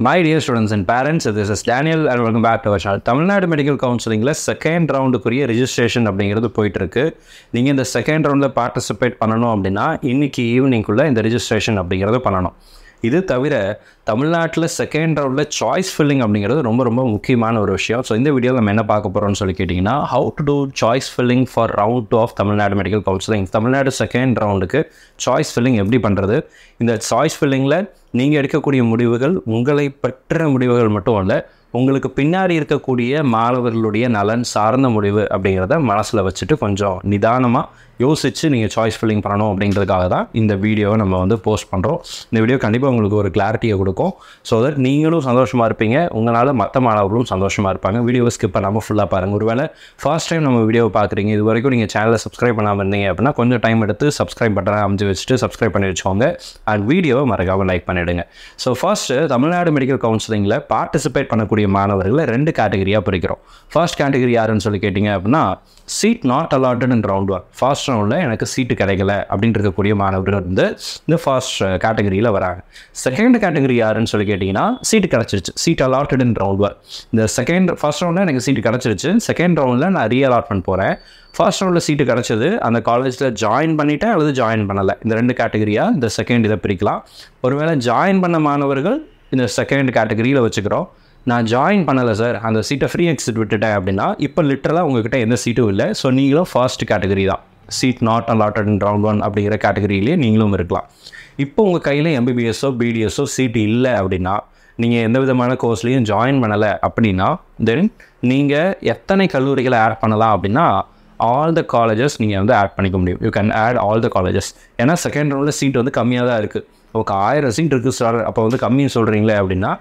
My dear students and parents, this is Daniel and welcome back to our channel. Tamil Nadu medical கவுன்சிலிங்கில் second ரவுண்டுக்குரிய registration அப்படிங்கிறது போயிட்டுருக்கு. நீங்கள் இந்த second ரவுண்டில் பார்ட்டிசிபேட் பண்ணணும் அப்படின்னா இன்றைக்கி ஈவினிங்குள்ளே இந்த ரிஜிஸ்ட்ரேஷன் அப்படிங்கிறது பண்ணணும். இது தவிர தமிழ்நாட்டில் செகண்ட் ரவுண்டில் சாய்ஸ் ஃபில்லிங் அப்படிங்கிறது ரொம்ப முக்கியமான ஒரு விஷயம். ஸோ இந்த வீடியோவில் நம்ம என்ன பார்க்க போகிறோம்னு சொல்லி கேட்டிங்கன்னா, how to do choice filling for round 2 of Tamil Nadu medical counselling. Tamil Nadu second ரவுண்டுக்கு சாய்ஸ் ஃபில்லிங் எப்படி பண்ணுறது, இந்த சாய்ஸ் ஃபில்லிங்கில் நீங்கள் எடுக்கக்கூடிய முடிவுகள் உங்களை பெற்ற முடிவுகள் மட்டும் இல்லை, உங்களுக்கு பின்னாடி இருக்கக்கூடிய மாணவர்களுடைய நலன் சார்ந்த முடிவு அப்படிங்கிறத மனசில் வச்சுட்டு கொஞ்சம் நிதானமாக யோசித்து நீங்கள் சாய்ஸ் ஃபில்லிங் பண்ணணும் அப்படிங்கிறதுக்காக தான் இந்த வீடியோவை நம்ம வந்து போஸ்ட் பண்ணுறோம். இந்த வீடியோ கண்டிப்பாக உங்களுக்கு ஒரு கிளாரிட்டியை கொடுக்கும். ஸோ தட் நீங்களும் சந்தோஷமாக இருப்பீங்க, உங்களால் மற்ற மாணவர்களும் சந்தோஷமாக இருப்பாங்க. வீடியோவை ஸ்கிப் பண்ணாமல் ஃபுல்லாக பாருங்கள். ஒருவேளை ஃபர்ஸ்ட் டைம் நம்ம வீடியோவை பார்க்குறீங்க, இது வரைக்கும் நீங்கள் சேனலை சப்ஸ்கிரைப் பண்ணாமல் இருந்தீங்க அப்படின்னா கொஞ்சம் டைம் எடுத்து சப்ஸ்கிரைப் பட்டனை அமைச்சு வச்சுட்டு சப்ஸ்கிரைப் பண்ணி வச்சுக்கோங்க. அண்ட் வீடியோவை மறக்காமல் லைக் பண்ணிவிடுங்க. ஸோ ஃபர்ஸ்ட்டு தமிழ்நாடு மெடிக்கல் கவுன்சிலிங்கில் பார்ட்டிசிபேட் பண்ணக்கூடிய மாணவர்களை 2 கேட்டகரியாக பிரிக்கிறோம். ஃபர்ஸ்ட் கேட்டகரி யாருன்னு சொல்லி கேட்டிங்க அப்படின்னா, seat not allotted in round 1. First ரவுண்டில் எனக்கு சீட்டு கிடைக்கல அப்படின்னு இருக்கக்கூடிய மாணவர்கள் வந்து இந்த ஃபர்ஸ்ட் கேட்டகரியில் வராங்க. செகண்ட் கேட்டகரி யாருன்னு சொல்லி கேட்டிங்கன்னா, சீட்டு கிடச்சிருச்சு, சீட் அலாட்டட் இன் ரவுண்ட் 1. இந்த ஃபர்ஸ்ட் ரவுண்டில் எனக்கு சீட்டு கிடச்சிருச்சு, செகண்ட் ரவுண்டில் நான் ரீஅலாட்மெண்ட் போகிறேன். ஃபர்ஸ்ட் ரவுண்டில் சீட்டு கிடச்சது, அந்த காலேஜில் ஜாயின் பண்ணிவிட்டேன் அல்லது ஜாயின் பண்ணலை, இந்த 2 கேட்டகரியாக இந்த செகண்ட் இதை பிரிக்கலாம். ஒருவேளை ஜாயின் பண்ண மாணவர்கள் இந்த செகண்ட் கேட்டகரியில் வச்சுக்கிறோம். நான் ஜாயின் பண்ணலை சார், அந்த சீட்டை ஃப்ரீ எக்ஸிட் விட்டுட்டேன் அப்படின்னா இப்போ லிட்டரலாக உங்கள்கிட்ட எந்த சீட்டும் இல்லை. ஸோ நீங்களும் ஃபர்ஸ்ட் கேட்டகரி தான், seat not allotted in round 1 அப்படிங்கிற கேட்டகரியிலே நீங்களும் இருக்கலாம். இப்போ உங்கள் கையில் எம்பிபிஎஸ்ஸோ பிடிஎஸ்ஸோ சீட்டு இல்லை அப்படின்னா, நீங்கள் எந்த விதமான கோர்ஸ்லேயும் ஜாயின் பண்ணலை அப்படின்னா, தென் நீங்கள் எத்தனை கல்லூரிகளை ஆட் பண்ணலாம் அப்படின்னா, ஆல் த காலேஜஸ் நீங்கள் வந்து ஆட் பண்ணிக்க முடியும். You can add all the colleges. ஏன்னா செகண்ட் ரவுண்டில் சீட் வந்து கம்மியாக தான் இருக்குது. ஓகே, 1000 சீட் இருக்குது சார், அப்போ வந்து கம்மின்னு சொல்கிறீங்களே அப்படின்னா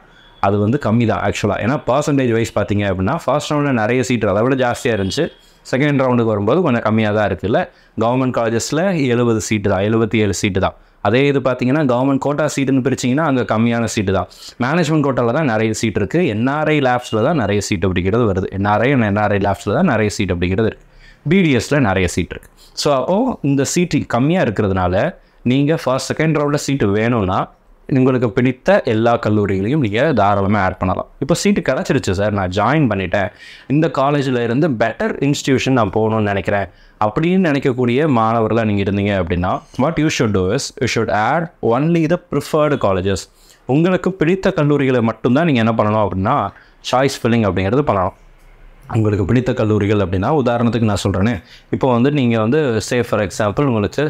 அது வந்து கம்மி தான் ஆக்சுவலாக. ஏன்னா பர்சன்டேஜ் வைஸ் பார்த்தீங்க அப்படின்னா ஃபர்ஸ்ட் ரவுண்டில் நிறைய சீட் அதை விட ஜாஸ்தியாக இருந்துச்சு, செகண்ட் ரவுண்டுக்கு வரும்போது கொஞ்சம் கம்மியாக தான் இருக்குல்ல. கவர்மெண்ட் காலேஜஸில் 70 சீட்டு தான், 77 சீட்டு தான். அதே இது பார்த்தீங்கன்னா கவர்மெண்ட் கோட்டா சீட்டுன்னு பிரிச்சிங்கன்னா அங்கே கம்மியான சீட்டு தான். மேனேஜ்மெண்ட் கோட்டாவில் தான் நிறைய சீட் இருக்குது. என்ஆர்ஐ லேப்ஸில் தான் நிறைய சீட் அப்படிங்கிறது வருது. என்ஆர்ஐ லேப்ஸில் தான் நிறைய சீட் அப்படிங்கிறது இருக்குது. பிடிஎஸில் நிறைய சீட் இருக்குது. ஸோ அப்போது இந்த சீட்டு கம்மியாக இருக்கிறதுனால நீங்கள் ஃபர்ஸ்ட் செகண்ட் ரவுண்டில் சீட்டு வேணும்னா உங்களுக்கு பிடித்த எல்லா கல்லூரிகளையும் நீங்கள் தாராளமாக ஆட் பண்ணலாம். இப்போ சீட்டு கிடச்சிருச்சு சார், நான் ஜாயின் பண்ணிட்டேன், இந்த காலேஜில் இருந்து பெட்டர் இன்ஸ்டிடியூஷன் நான் போகணும்னு நினைக்கிறேன் அப்படின்னு நினைக்கக்கூடிய மாணவர்களாக நீங்கள் இருந்தீங்க அப்படின்னா, what you should do is you should add only the preferred colleges. உங்களுக்கு பிடித்த கல்லூரிகளை மட்டும்தான் நீங்கள் என்ன பண்ணணும் அப்படின்னா சாய்ஸ் ஃபில்லிங் அப்படிங்கிறது பண்ணணும். உங்களுக்கு பிடித்த கல்லூரிகள் அப்படின்னா உதாரணத்துக்கு நான் சொல்கிறேன்னே, இப்போ வந்து நீங்கள் வந்து ஃபார் எக்ஸாம்பிள் உங்களுக்கு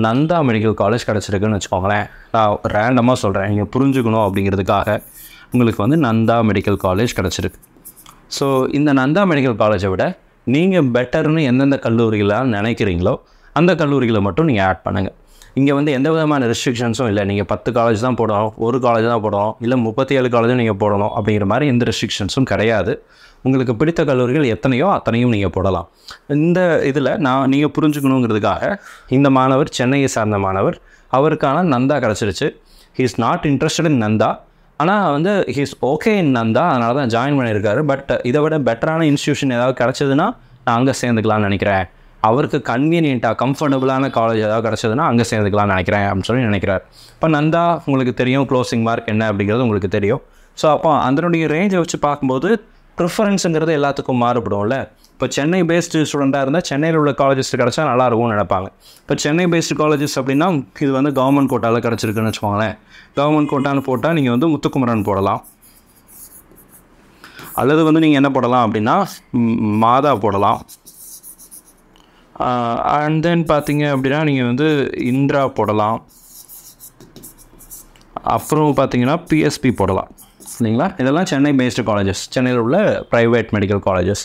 நந்தா மெடிக்கல் காலேஜ் கிடச்சிருக்குன்னு வச்சுக்கோங்களேன். நான் ரேண்டமாக சொல்கிறேன், நீங்கள் புரிஞ்சுக்கணும் அப்படிங்கிறதுக்காக. உங்களுக்கு வந்து நந்தா மெடிக்கல் காலேஜ் கிடச்சிருக்கு. ஸோ இந்த நந்தா மெடிக்கல் காலேஜை விட நீங்கள் பெட்டர்னு எந்தெந்த கல்லூரிகளாக நினைக்கிறீங்களோ அந்த கல்லூரிகளை மட்டும் நீங்கள் ஆட் பண்ணுங்கள். இங்கே வந்து எந்த விதமான ரெஸ்ட்ரிக்ஷன்ஸும் இல்லை, நீங்கள் 10 காலேஜ் தான் போடணும், ஒரு காலேஜ் தான் போடணும், இல்லை 37 காலேஜும் நீங்கள் போடணும் அப்படிங்கிற மாதிரி எந்த ரெஸ்ட்ரிக்ஷன்ஸும் கிடையாது. உங்களுக்கு பிடித்த கல்லூரிகள் எத்தனையோ அத்தனையும் நீங்கள் போடலாம். இந்த இதில் நீங்கள் புரிஞ்சுக்கணுங்கிறதுக்காக, இந்த மாணவர் சென்னையை சார்ந்த மாணவர், அவருக்கான நந்தா கிடச்சிருச்சு. He is not interested in Nanda, ஆனால் வந்து he is okay in Nanda, அதனால தான் ஜாயின் பண்ணியிருக்காரு. பட் இதை விட பெட்டரான இன்ஸ்டியூஷன் ஏதாவது கிடச்சதுன்னா நான் அங்கே சேர்ந்துக்கலாம்னு நினைக்கிறேன், அவருக்கு கன்வீனியண்ட்டாக கம்ஃபர்டபுளான காலேஜ் ஏதாவது கிடச்சதுன்னா அங்கே சேர்ந்துக்கலாம்னு நினைக்கிறேன் அப்படின்னு சொல்லி நினைக்கிறார். இப்போ நந்தா உங்களுக்கு தெரியும், க்ளோசிங் மார்க் என்ன அப்படிங்கிறது உங்களுக்கு தெரியும். ஸோ அப்போ அதனுடைய ரேஞ்சை வச்சு பார்க்கும்போது ப்ரிஃபரன்ஸுங்கிறது எல்லாத்துக்கும் மாறுபடும்ல. இப்போ சென்னை பேஸ்டு ஸ்டூடெண்ட்டாக இருந்தால் சென்னையில் உள்ள காலேஜஸ் கிடச்சா நல்லாயிருக்கும்னு நினைப்பாங்க. இப்போ சென்னை பேஸ்டு காலேஜஸ் அப்படின்னா இது வந்து கவர்மெண்ட் கோட்டாவில் கிடச்சிருக்குன்னு வச்சுக்கோங்களேன். கவர்மெண்ட் கோட்டான்னு போட்டால் நீங்கள் வந்து முத்துக்குமரன் போடலாம், அல்லது வந்து நீங்கள் என்ன போடலாம் அப்படின்னா மாதா போடலாம். அண்ட் தென் பார்த்தீங்க அப்படின்னா நீங்கள் வந்து இந்திரா போடலாம். அப்புறம் பார்த்தீங்கன்னா பிஎஸ்பி போடலாம், இல்லைங்களா. இதெல்லாம் சென்னை பேஸ்டு காலேஜஸ், சென்னையில் உள்ள ப்ரைவேட் மெடிக்கல் காலேஜஸ்.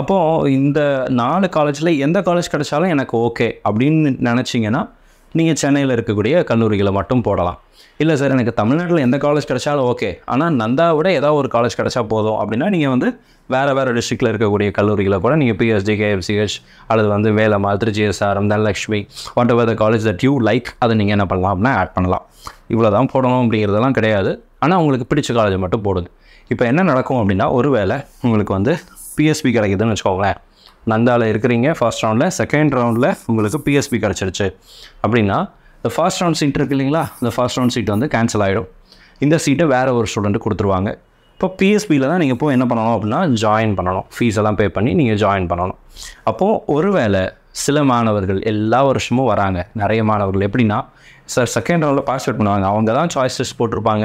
அப்போது இந்த 4 காலேஜில் எந்த காலேஜ் கிடைச்சாலும் எனக்கு ஓகே அப்படின்னு நினச்சிங்கன்னா நீங்கள் சென்னையில் இருக்கக்கூடிய கல்லூரிகளை மட்டும் போடலாம். இல்லை சார், எனக்கு தமிழ்நாட்டில் எந்த காலேஜ் கிடைச்சாலும் ஓகே, ஆனால் நந்தாவோட ஏதாவது ஒரு காலேஜ் கிடைச்சா போதும் அப்படின்னா நீங்கள் வந்து வேறு டிஸ்ட்ரிக்டில் இருக்கக்கூடிய கல்லூரிகளை கூட நீங்கள் பிஎஸ்டி, கேஎஃப்சிஹெச் அல்லது வந்து Velammal, Trichy SRM, Dhanalakshmi, whatever the college that you like, அதை நீங்கள் என்ன பண்ணலாம் அப்படின்னா ஆட் பண்ணலாம். இவ்வளோ தான் போடணும் அப்படிங்கிறதெல்லாம் கிடையாது, ஆனால் உங்களுக்கு பிடிச்ச காலேஜை மட்டும் போடுங்க. இப்போ என்ன நடக்கும் அப்படின்னா, ஒருவேளை உங்களுக்கு வந்து பிஎஸ்பி கிடைக்குதுன்னு வச்சுக்கோங்களேன், நந்தாவில் இருக்கிறீங்க ஃபர்ஸ்ட் ரவுண்டில், செகண்ட் ரவுண்டில் உங்களுக்கு பிஎஸ்பி கிடச்சிருச்சு அப்படின்னா, இந்த ஃபர்ஸ்ட் ரவுண்ட் சீட் இருக்குது இல்லைங்களா, இந்த ஃபர்ஸ்ட் ரவுண்ட் சீட் வந்து கேன்சல் ஆகிடும். இந்த சீட்டை வேறு ஒரு ஸ்டூடெண்ட்டு கொடுத்துருவாங்க. இப்போ பிஎஸ்பியில் தான் நீங்கள் என்ன பண்ணணும் அப்படின்னா ஜாயின் பண்ணணும், ஃபீஸ் எல்லாம் பே பண்ணி நீங்கள் ஜாயின் பண்ணணும். அப்போது ஒருவேளை சில மாணவர்கள் எல்லா வருஷமும் வராங்க, நிறைய மாணவர்கள் எப்படின்னா சார் செகண்ட் ரவுண்டில் பார்ட்டிசிபேட் பண்ணுவாங்க, அவங்க தான் சாய்ஸ் லிஸ்ட் போட்டிருப்பாங்க,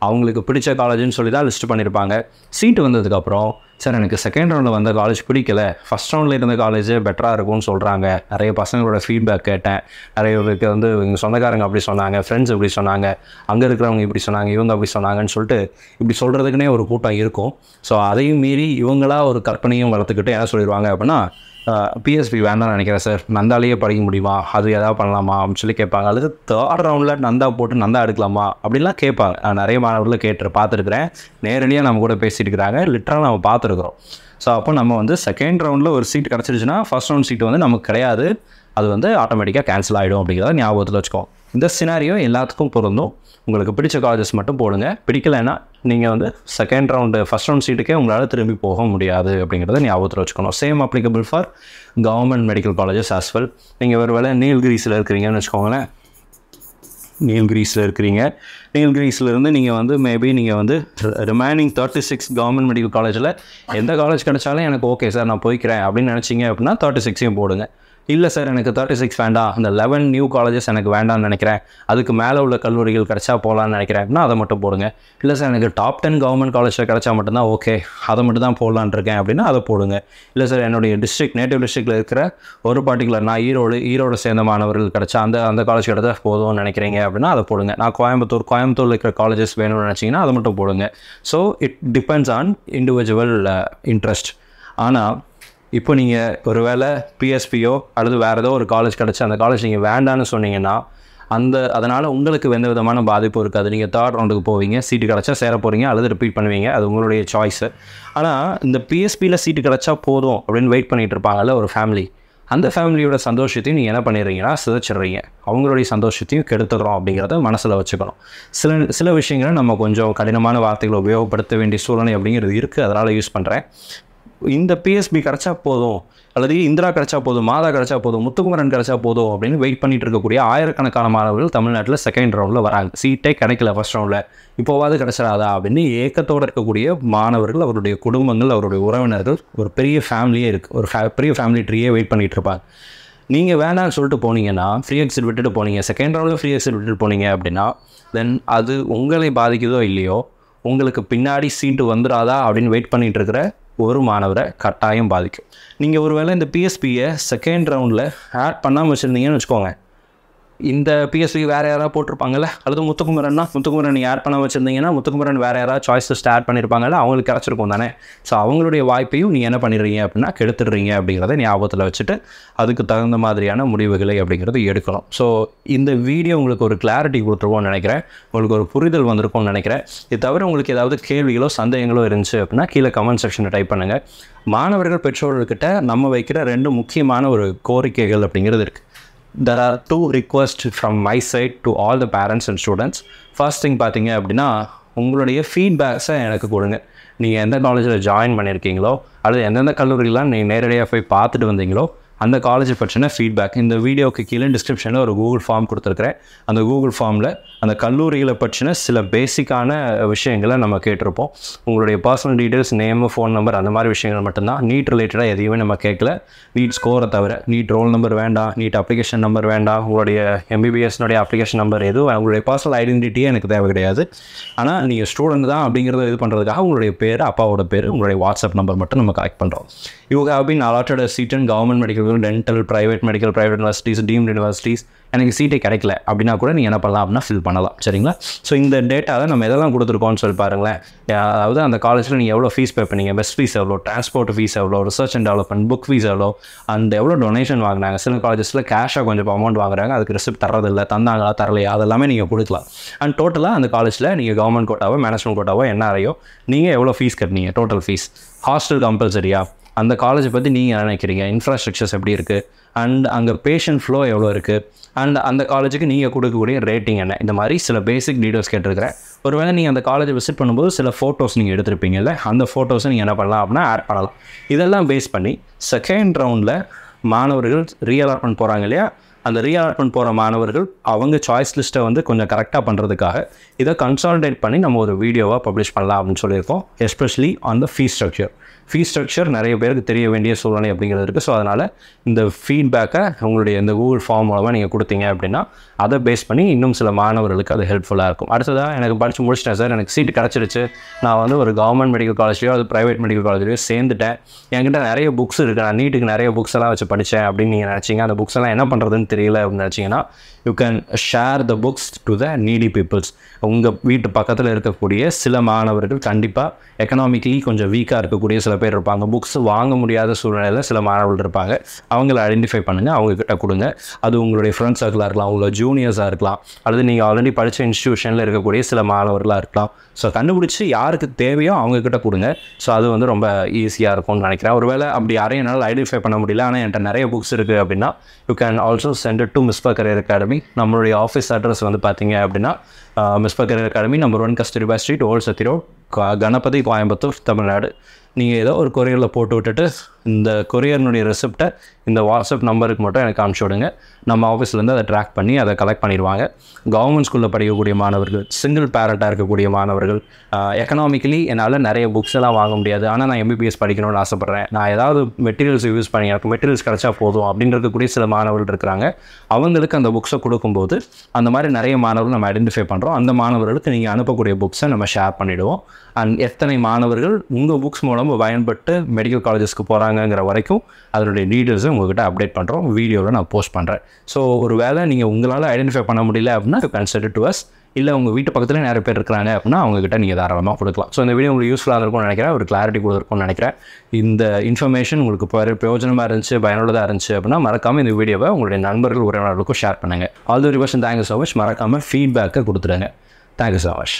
அவங்களுக்கு பிடிச்ச காலேஜ்னு சொல்லி தான் லிஸ்ட் பண்ணியிருப்பாங்க. சீட்டு வந்ததுக்கப்புறம் சார் எனக்கு செகண்ட் ரவுண்டில் வந்த காலேஜ் பிடிக்கல, ஃபஸ்ட் ரவுண்டில் இருந்த காலேஜே பெட்டராக இருக்கும்னு சொல்கிறாங்க. நிறைய பசங்களோட ஃபீட்பேக் கேட்டேன், நிறைய பேருக்கு எங்கள் சொந்தக்காரங்க அப்படி சொன்னாங்க, ஃப்ரெண்ட்ஸ் இப்படி சொன்னாங்க, அங்கே இருக்கிறவங்க இப்படி சொன்னாங்க, இவங்க அப்படி சொன்னாங்கன்னு சொல்லிட்டு இப்படி சொல்கிறதுக்குனே ஒரு கூட்டம் இருக்கும். ஸோ அதையும் மீறி இவங்களா ஒரு கற்பனையும் வளர்த்துக்கிட்டு என்ன சொல்லிடுவாங்க அப்படின்னா பிஎஸ்பி வேண்டாம்னு நினைக்கிறேன் சார், நந்தாலேயே படிக்க முடியுமா, அது எதாவது பண்ணலாமா அப்படின்னு சொல்லி கேட்பாங்க. அல்லது தேர்ட் ரவுண்டில் நந்தா போட்டு நந்தா எடுக்கலாமா அப்படின்லாம் கேட்பாங்க. நான் நிறைய மாணவர்களை பார்த்துருக்குறேன், நேரடியாக நம்ம கூட பேசிட்டு இருக்கிறாங்க, லிட்டராக நம்ம பார்த்துருக்குறோம். ஸோ அப்போ நம்ம செகண்ட் ரவுண்டில் ஒரு சீட் கிடச்சிருச்சுன்னா ஃபஸ்ட் ரவுண்ட் சீட்டு நமக்கு கிடையாது, அது ஆட்டோமேட்டிக்காக கேன்சல் ஆகிடும் அப்படிங்கிறத ஞாபகத்தில் வச்சுக்கோங்க. இந்த சினாரியோ எல்லாத்துக்கும் பொருந்தும். உங்களுக்கு பிடிச்ச காலேஜஸ் மட்டும் போடுங்க, பிடிக்கலைன்னா நீங்கள் செகண்ட் ரவுண்டு ஃபஸ்ட் ரவுண்ட் சீட்டுக்கே உங்களால் திரும்பி போக முடியாது அப்படிங்கிறத ஞாபகத்தில் வச்சுக்கணும். Same applicable for government medical colleges as well. நீங்கள் ஒரு வேளை நீல்கிரிஸில் இருக்கிறீங்கன்னு வச்சுக்கோங்களேன், நீல்கிரிஸ்லேருந்து நீங்கள் மேபி நீங்கள் ரிமைனிங் 36 கவர்மெண்ட் மெடிக்கல் காலேஜில் எந்த காலேஜ் கிடைச்சாலும் எனக்கு ஓகே சார் நான் போய்க்கிறேன் அப்படின்னு நினச்சிங்க அப்படின்னா 36ஐயும் போடுங்க. இல்லை சார் எனக்கு 36 வேண்டாம், அந்த 11 நியூ காலேஜஸ் எனக்கு வேண்டாம்னு நினைக்கிறேன், அதுக்கு மேலே உள்ள கல்லூரிகள் கிடச்சா போகலான்னு நினைக்கிறேன் அப்படின்னா அதை மட்டும் போடுங்க. இல்லை சார் எனக்கு டாப் 10 கவர்மெண்ட் காலேஜில் கிடச்சா மட்டும்தான் ஓகே, அதை மட்டும் தான் போடலான்னு இருக்கேன் அப்படின்னா அதை போடுங்க. இல்லை சார் என்னுடைய நேட்டிவ் டிஸ்ட்ரிக்டில் இருக்கிற ஒரு பர்டிகுலர், நான் ஈரோடு சேர்ந்த மாணவர்கள் கிடச்சா அந்த காலேஜ் கிடச்சா போதும்னு நினைக்கிறீங்க அப்படின்னா அதை போடுங்க. நான் கோயம்புத்தூரில் இருக்கிற காலேஜஸ் வேணும்னு நினச்சிங்கன்னா அதை மட்டும் போடுங்க. So it depends on individual interest. ஆனால் இப்போ நீங்கள் ஒரு வேளை பிஎஸ்பியோ அல்லது வேறு ஏதோ ஒரு காலேஜ் கிடச்சி அந்த காலேஜ் நீங்கள் வேண்டான்னு சொன்னீங்கன்னா அதனால் உங்களுக்கு எந்த விதமான பாதிப்பும் இருக்காது. நீங்கள் தேர்ட் ரவுண்டுக்கு போவீங்க, சீட்டு கிடச்சா சேர போகிறீங்க அல்லது ரிப்பீட் பண்ணுவீங்க, அது உங்களுடைய சாய்ஸு. ஆனால் இந்த பிஎஸ்பியில் சீட்டு கிடச்சா போதும் அப்படின்னு வெயிட் பண்ணிகிட்டு இருப்பாங்கல்ல ஒரு ஃபேமிலி, அந்த ஃபேமிலியோட சந்தோஷத்தையும் நீங்கள் என்ன பண்ணிடுறீங்கன்னா சிதைச்சிடுறீங்க, அவங்களுடைய சந்தோஷத்தையும் கெடுத்துக்கிறோம் அப்படிங்கிறத மனசில் வச்சுக்கணும். சில விஷயங்களை நம்ம கொஞ்சம் கடினமான வார்த்தைகளை உபயோகப்படுத்த வேண்டிய சூழ்நிலை அப்படிங்கிறது இருக்குது, அதனால் யூஸ் பண்ணுறேன். இந்த பிஎஸ்பி கிடச்சா போதும், அல்லது இந்திரா கிடச்சா போதும், மாதா கிடச்சா போதும், முத்துக்குமரன் கிடச்சா போதும் அப்படின்னு வெயிட் பண்ணிட்டு இருக்கக்கூடிய ஆயிரக்கணக்கான மாணவர்கள் தமிழ்நாட்டில் செகண்ட் ரவுண்டில் வராங்க. சீட்டே கிடைக்கல ஃபஸ்ட் ரவுண்டில், இப்போவாது கிடச்சிடாதா அப்படின்னு ஏக்கத்தோடு இருக்கக்கூடிய மாணவர்கள், அவருடைய குடும்பங்கள், அவருடைய உறவினர்கள், ஒரு பெரிய ஃபேமிலியே இருக்குது, ஒரு பெரிய ஃபேமிலி ட்ரீயே வெயிட் பண்ணிகிட்டு இருப்பாங்க. நீங்கள் வேணான்னு சொல்லிட்டு போனீங்கன்னா, ஃப்ரீ எக்ஸிட் விட்டுட்டு போனீங்க, செகண்ட் ரவுண்டில் ஃப்ரீ எக்ஸிட் விட்டுட்டு போனீங்க அப்படின்னா தென் அது உங்களை பாதிக்குதோ இல்லையோ, உங்களுக்கு பின்னாடி சீட்டு வந்துடாதா அப்படின்னு வெயிட் பண்ணிகிட்டு இருக்கிற ஒரு மாணவரை கட்டாயம் பாதிக்கும். நீங்கள் ஒரு வேளை இந்த பிஎஸ்பியை செகண்ட் ரவுண்டில் ஆட் பண்ணாமல் வச்சுருந்தீங்கன்னு வச்சுக்கோங்க, இந்த பிஎஸ்பி வேறு யாராவது போட்டிருப்பாங்கல்ல, அல்லது முத்துக்குமரன் நீங்கள் ஆட் பண்ண வச்சுருந்தீங்கன்னா முத்துக்குமரன் வேறு யாராவது சாய்ஸ் லிஸ்ட் ஆட் பண்ணியிருப்பாங்கல்ல, அவங்களுக்கு கிடச்சிருக்கும் தானே. ஸோ அவங்களுடைய வாய்ப்பையும் நீங்கள் என்ன பண்ணிடுறீங்க அப்படின்னா கெடுத்துடுறீங்க அப்படிங்கிறத ஞாபகத்தில் வச்சுட்டு அதுக்கு தகுந்த மாதிரியான முடிவுகளை அப்படிங்கிறது எடுக்கணும். ஸோ இந்த வீடியோ உங்களுக்கு ஒரு கிளாரிட்டி கொடுத்துருவோம்னு நினைக்கிறேன், உங்களுக்கு ஒரு புரிதல் வந்திருக்கும்னு நினைக்கிறேன். இது தவிர உங்களுக்கு ஏதாவது கேள்விகளோ சந்தேகங்களோ இருந்துச்சு அப்படின்னா கீழே கமெண்ட் செக்ஷனில் டைப் பண்ணுங்கள். மாணவர்கள் பெற்றோர்கள்கிட்ட நம்ம வைக்கிற 2 முக்கியமான ஒரு கோரிக்கைகள் அப்படிங்கிறது இருக்குது. There are 2 requests from my side to all the parents and students. First thing பார்த்தீங்க அப்படின்னா உங்களுடைய ஃபீட்பேக்ஸை எனக்கு கொடுங்க. நீங்கள் எந்த காலேஜில் ஜாயின் பண்ணியிருக்கீங்களோ அல்லது எந்தெந்த கல்லூரிலாம் நீங்கள் நேரடியாக போய் பார்த்துட்டு வந்தீங்களோ அந்த காலேஜை பற்றின ஃபீட்பேக் இந்த வீடியோக்கு கீழே டிஸ்கிரிப்ஷனில் ஒரு கூகுள் ஃபார்ம் கொடுத்துருக்குறேன். அந்த கூகுள் ஃபார்மில் அந்த கல்லூரிகளை பற்றின சில பேசிக்கான விஷயங்களை நம்ம கேட்டிருப்போம். உங்களுடைய personal details, name, phone number, அந்த மாதிரி விஷயங்கள் மட்டும்தான். நீட் ரிலேட்டடாக எதையுமே நம்ம கேட்கல. நீட் ஸ்கோரை தவிர நீட் ரோல் நம்பர் வேண்டாம், நீட் அப்ளிகேஷன் நம்பர் வேண்டாம், உங்களுடைய எம்பிபிஎஸ்னுடைய அப்ளிகேஷன் நம்பர் எதுவும், உங்களுடைய பர்சனல் ஐடென்டிட்டியே எனக்கு தேவை கிடையாது. ஆனால் நீங்கள் ஸ்டூடெண்ட் தான் அப்படிங்கிறத இது பண்ணுறதுக்காக உங்களுடைய பேர், அப்பாவோட பேர், உங்களுடைய வாட்ஸ்அப் நம்பர் மட்டும் நம்ம கலெக்ட் பண்ணுறோம். You have been allotted a seat in government medical, dental, private universities, deemed universities. எனக்கு சீட்டே கிடைக்கல அப்படின்னா கூட நீங்கள் என்ன பண்ணலாம் அப்படின்னா ஃபில் பண்ணலாம். சரிங்களா? ஸோ இந்த டேட்டாவை நம்ம எதெல்லாம் கொடுத்துருக்கோம்னு சொல்லி பாருங்களேன். அதாவது அந்த காலேஜில் நீங்கள் எவ்வளோ ஃபீஸ் பே பண்ணீங்க, பெஸ்ட் ஃபீஸ் எவ்வளோ, டிரான்ஸ்போர்ட் ஃபீஸ் எவ்வளோ, research and development, book fees எவ்வளோ, அந்த எவ்வளோ டொனேஷன் வாங்கினாங்க. சில காலேஜஸில் கேஷாக கொஞ்சம் அமௌண்ட் வாங்குறாங்க, அதுக்கு ரெசிப்ட் தரதில்லை, தந்தாங்களா தரலையா, அதெல்லாமே நீங்கள் கொடுக்கலாம். அண்ட் டோட்டலாக அந்த காலேஜில் நீங்கள் கவர்மெண்ட் கோட்டாவோ மேனேஜ்மெண்ட் கோட்டாவோ என்ஆர்ஐயோ நீங்கள் எவ்வளோ ஃபீஸ் கட்டினீங்க, டோட்டல் ஃபீஸ், ஹாஸ்டல் கம்பல்சரியா, அந்த காலேஜை பற்றி நீங்கள் என்ன நினைக்கிறீங்க, இன்ஃப்ராஸ்ட்ரக்சர்ஸ் எப்படி இருக்குது, அண்ட் அங்கே பேஷண்ட் ஃப்ளோ எவ்வளோ இருக்குது, அண்ட் அந்த காலேஜுக்கு நீங்கள் கொடுக்கக்கூடிய ரேட்டிங் என்ன, இந்த மாதிரி சில பேசிக் டீட்டெயில்ஸ் கேட்டிருக்கிறேன். ஒருவேளை நீங்கள் அந்த காலேஜை விசிட் பண்ணும்போது சில ஃபோட்டோஸ் நீங்கள் எடுத்திருப்பீங்கல்ல, அந்த ஃபோட்டோஸை நீங்கள் என்ன பண்ணலாம் அப்படின்னா ஆட் பண்ணலாம். இதெல்லாம் பேஸ் பண்ணி செகண்ட் ரவுண்டில் மாணவர்கள் ரீஅலாட்மெண்ட் போகிறாங்க இல்லையா, அந்த ரீஅலாட்மெண்ட் போகிற மாணவர்கள் அவங்க சாய்ஸ் லிஸ்ட்டை வந்து கொஞ்சம் கரெக்டாக பண்ணுறதுக்காக இதை கன்சாலிடேட் பண்ணி நம்ம ஒரு வீடியோவாக பப்ளிஷ் பண்ணலாம் அப்படின்னு சொல்லியிருக்கோம். Especially on the fees structure நிறைய பேருக்கு தெரிய வேண்டிய சூழ்நிலை அப்படிங்கிறது இருக்குது. ஸோ அதனால் இந்த ஃபீட்பேக்கை உங்களுடைய இந்த கூகுள் ஃபார்ம் மூலமாக நீங்கள் கொடுத்தீங்க அப்படின்னா அதை பேஸ் பண்ணி இன்னும் சில மாணவர்களுக்கு அது ஹெல்ப்ஃபுல்லாக இருக்கும். அடுத்ததாக எனக்கு படித்து முடிச்சிட்டேன் சார், எனக்கு சீட்டு கிடச்சிருச்சு, நான் வந்து ஒரு கவர்மெண்ட் மெடிக்கல் காலேஜ்லையோ அது ப்ரைவேட் மெடிக்கல் காலேஜ்லையோ சேர்ந்துட்டேன், என்கிட்ட நிறைய புக்ஸ் இருக்குது, நான் நீட்டுக்கு நிறைய புக்ஸ் எல்லாம் வச்சு படித்தேன் அப்படின்னு நீங்கள் நினச்சிங்க, அந்த புக்ஸ் எல்லாம் என்ன பண்ணுறதுன்னு தெரியல அப்படின்னு நினச்சிங்கன்னா you can share the books to the needy peoples. உங்கள் வீட்டு பக்கத்தில் இருக்கக்கூடிய சில மாணவர்கள் கண்டிப்பாக எக்கனாமிக்கலி கொஞ்சம் வீக்காக இருக்கக்கூடிய சில பேர் இருப்பாங்க, புக்ஸ் வாங்க முடியாத சூழ்நிலையில் சில மாணவர்கள் இருப்பாங்க. அவங்கள ஐடென்டிஃபை பண்ணுங்கள், அவங்கக்கிட்ட கொடுங்க. அது உங்களுடைய ஃப்ரெண்ட்ஸ் சர்க்கிளாக இருக்கலாம், உங்களோட ஜூனியர்ஸாக இருக்கலாம், அல்லது நீங்கள் ஆல்ரெடி படித்த இன்ஸ்டியூஷனில் இருக்கக்கூடிய சில மாணவர்களாக இருக்கலாம். ஸோ கண்டுபிடிச்சி யாருக்கு தேவையோ அவங்கக்கிட்ட கொடுங்க. ஸோ அது வந்து ரொம்ப ஈஸியாக இருக்கும்னு நினைக்கிறேன். ஒருவேளை அப்படி யாரையும் என்னால் ஐடென்டிஃபை பண்ண முடியல, ஆனால் என்கிட்ட நிறைய புக்ஸ் இருக்குது அப்படின்னா you can also send it to Misba Career Academy. நம்மளுடைய ஆஃபீஸ் அட்ரஸ் வந்து பார்த்தீங்க அப்படின்னா Misba Career Academy, number 1 Kasturiba Street, Old Sathy Road, Ganapathy, Coimbatore, Tamil Nadu. நீங்கள் ஏதோ ஒரு கொரியரில் போட்டு விட்டுட்டு இந்த கொரியர்னுடைய ரெசிப்டை இந்த வாட்ஸ்அப் நம்பருக்கு மட்டும் எனக்கு அனுப்பிச்சி விடுங்க. நம்ம ஆஃபீஸ்லேருந்து அதை ட்ராக் பண்ணி அதை கலெக்ட் பண்ணிடுவாங்க. கவர்மெண்ட் ஸ்கூலில் படிக்கக்கூடிய மாணவர்கள், சிங்கிள் பேரண்ட்டாக இருக்கக்கூடிய மாணவர்கள், எக்கனாமிக்கலி என்னால் நிறைய புக்ஸ் எல்லாம் வாங்க முடியாது, ஆனால் நான் எம்பிபிஎஸ் படிக்கணும்னு ஆசைப்பட்றேன், நான் ஏதாவது மெட்டீரியல்ஸ் யூஸ் பண்ணி எனக்கு மெட்டீரியல்ஸ் கிடச்சா போதும் அப்படின்னு இருக்கக்கூடிய சில மாணவர்கள் இருக்கிறாங்க. அவங்களுக்கு அந்த புக்ஸை கொடுக்கும்போது அந்த மாதிரி நிறைய மாணவர்கள் நம்ம ஐடென்டிஃபை பண்ணுறோம். அந்த மாணவர்களுக்கு நீங்கள் அனுப்பக்கூடிய புக்ஸை நம்ம ஷேர் பண்ணிவிடுவோம். அண்ட் எத்தனை மாணவர்கள் உங்கள் புக்ஸ் மூலம் பயன்பட்டு மெடிக்கல் காலேஜஸ்க்கு போகிறாங்கங்கிற வரைக்கும் அதனுடைய டீட்டெயில்ஸை உங்கள்கிட்ட அப்டேட் பண்ணுறோம், வீடியோவில் நான் போஸ்ட் பண்ணுறேன். ஸோ ஒரு வேளை நீங்கள் உங்களால் ஐடென்டிஃபை பண்ண முடியல அப்படின்னா கன்சிடர் டு அஸ், இல்லை உங்கள் வீட்டு பக்கத்தில் நிறைய பேர் இருக்கிறாங்க அப்படின்னா அவங்ககிட்ட நீங்கள் தாராளமாக கொடுக்கலாம். ஸோ இந்த வீடியோ உங்களுக்கு யூஸ்ஃபுல்லாக இருக்கும்னு நினைக்கிறேன், ஒரு கிளாரிட்டி கொடுத்துருக்கும்னு நினைக்கிறேன். இந்த இன்ஃபர்மேஷன் உங்களுக்கு பிரயோஜனமாக இருந்துச்சு, பயனுள்ளதாக இருந்துச்சு அப்படின்னா மறக்காமல் இந்த வீடியோவை உங்களுடைய நண்பர்கள் உறவினர்களுக்கும் ஷேர் பண்ணுங்கள். All the very best, thank you so much. மறக்காமல் ஃபீட்பேக்கை கொடுத்துடுங்க. Thank you so much.